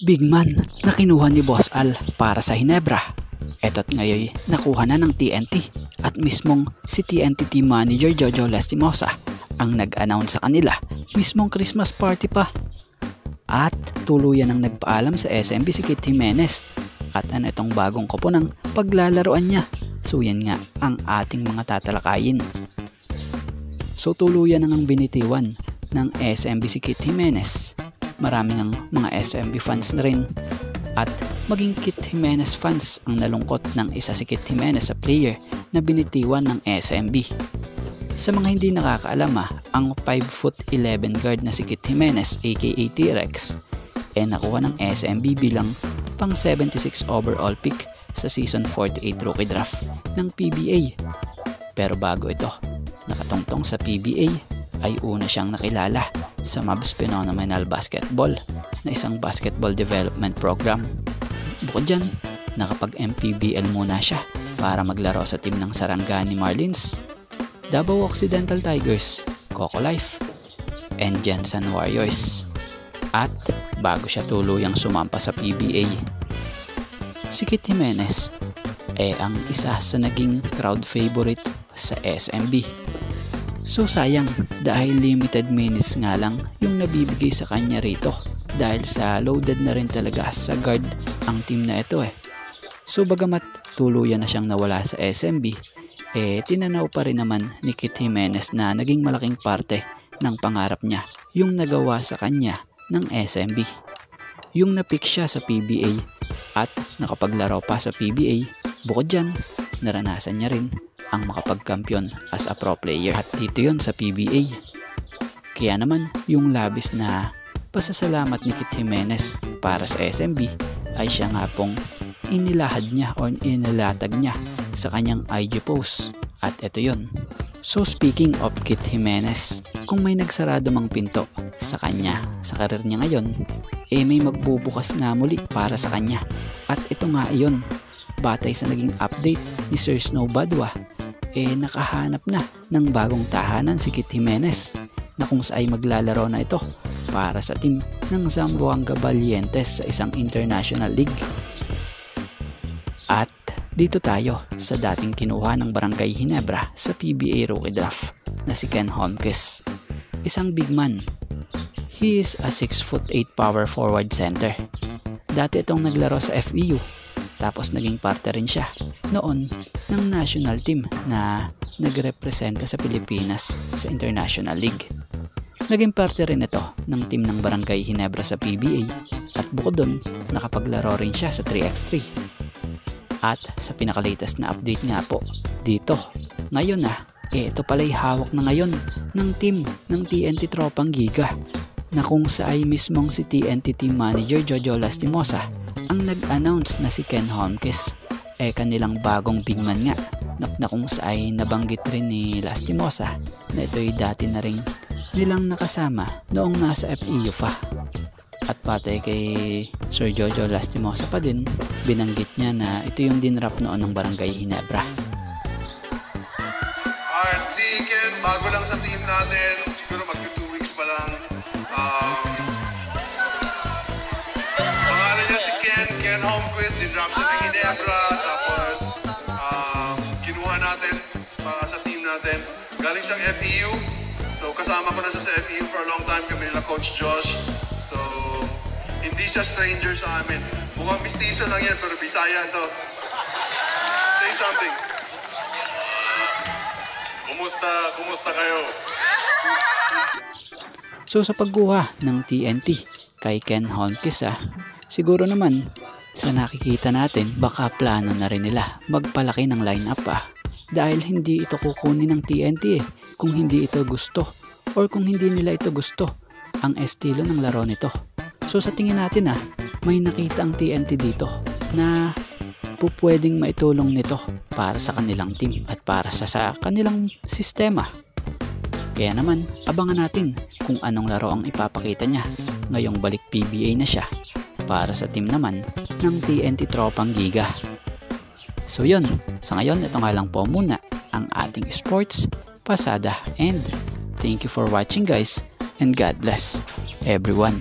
Big man na kinuha ni Boss Al para sa Hinebra. Eto't ngayon nakuha na ng TNT at mismong si TNT team manager Jojo Lastimosa ang nag-announce sa kanila mismong Christmas party pa. At tuluyan ang nagpaalam sa SMB si Kit Jimenez at ano itong bagong kopo ng paglalaroan niya. So yan nga ang ating mga tatalakayin. So tuluyan ang binitiwan ng SMB si Kit Jimenez. Marami ng mga SMB fans na rin at maging Kit Jimenez fans ang nalungkot ng isa si Kit Jimenez sa player na binitiwan ng SMB. Sa mga hindi nakakaalam ang 5'11" guard na si Kit Jimenez aka T-Rex nakuha ng SMB bilang pang 76 overall pick sa season 48 rookie draft ng PBA. Pero bago ito nakatungtong sa PBA ay una siyang nakilala sa Mavs Phenomenal Basketball na isang basketball development program. Bukod dyan, nakapag-MPBL muna siya para maglaro sa team ng Sarangani Marlins, Davao Occidental Tigers, Coco Life, and Jensen Warriors. At bago siya tuluyang sumampa sa PBA, si Kit Jimenez ang isa sa naging crowd favorite sa SMB. So sayang dahil limited minutes nga lang yung nabibigay sa kanya rito dahil sa loaded na rin talaga sa guard ang team na ito So bagamat tuluyan na siyang nawala sa SMB, tinanaw pa rin naman ni Kit Jimenez na naging malaking parte ng pangarap niya yung nagawa sa kanya ng SMB. Yung napick siya sa PBA at nakapaglaro pa sa PBA, bukod dyan, naranasan niya rin ang makapagkampiyon as a pro player at dito yon sa PBA. Kaya naman yung labis na pasasalamat ni Kit Jimenez para sa SMB ay siya nga pong inilahad niya o inilatag niya sa kanyang IG post at ito yon. So speaking of Kit Jimenez, kung may nagsarado mang pinto sa kanya sa karir niya ngayon, may magbubukas nga muli para sa kanya at ito nga iyon. Batay sa naging update ni Sir Snow Badwa, nakahanap na ng bagong tahanan si Kit Jimenez na kung saan maglalaro na ito para sa team ng Zamboanga Valientes sa isang international league. At dito tayo sa dating kinuha ng Barangay Hinebra sa PBA rookie draft na si Ken Holmquist, isang big man. He is a 6'8" power forward center. Dati itong naglaro sa FEU tapos naging parte rin siya noon ng national team na nagrepresenta sa Pilipinas sa International League. Naging parte rin ito ng team ng Barangay Hinebra sa PBA at bukod doon nakapaglaro rin siya sa 3x3. At sa pinakalatest na update nga po dito ngayon ito pala'y hawak na ngayon ng team ng TNT Tropang Giga na kung saan mismong si TNT team manager Jojo Lastimosa ang nag-announce na si Ken Holmquist kanilang bagong big man nga na kung saan nabanggit rin ni Lastimosa na ito'y dati na rin nilang nakasama noong nasa FEU pa. At patay kay Sir Jojo Lastimosa pa din, binanggit niya na ito yung dinrap noon ng Barangay Hinebra. Alright, si Ken, bago lang sa team natin, siguro magto 2 weeks pa lang. Pangalan niya si Ken Holmquist, dinrap siya ng Hinebra, tapos kinuha natin para sa team natin. Galing siyang FEU, so kasama ko na siya sa FEU for a long time, kami nila Coach Josh. So, hindi siya stranger sa amin. Mukhang mistiso lang yan, pero Bisaya to. Say something. Kumusta kayo? So sa pagkuha ng TNT kay Ken Holmquist siguro naman sa nakikita natin baka plano na rin nila magpalaki ng lineup dahil hindi ito kukunin ng TNT kung hindi ito gusto or kung hindi nila ito gusto ang estilo ng laro nito. So sa tingin natin may nakita ang TNT dito na pwedeng maitulong nito para sa kanilang team at para sa kanilang sistema. Kaya naman abangan natin kung anong laro ang ipapakita niya ngayong balik PBA na siya para sa team naman ng TNT Tropang Giga. So yun, sa ngayon ito nga lang po muna ang ating sports pasada and thank you for watching guys and God bless everyone.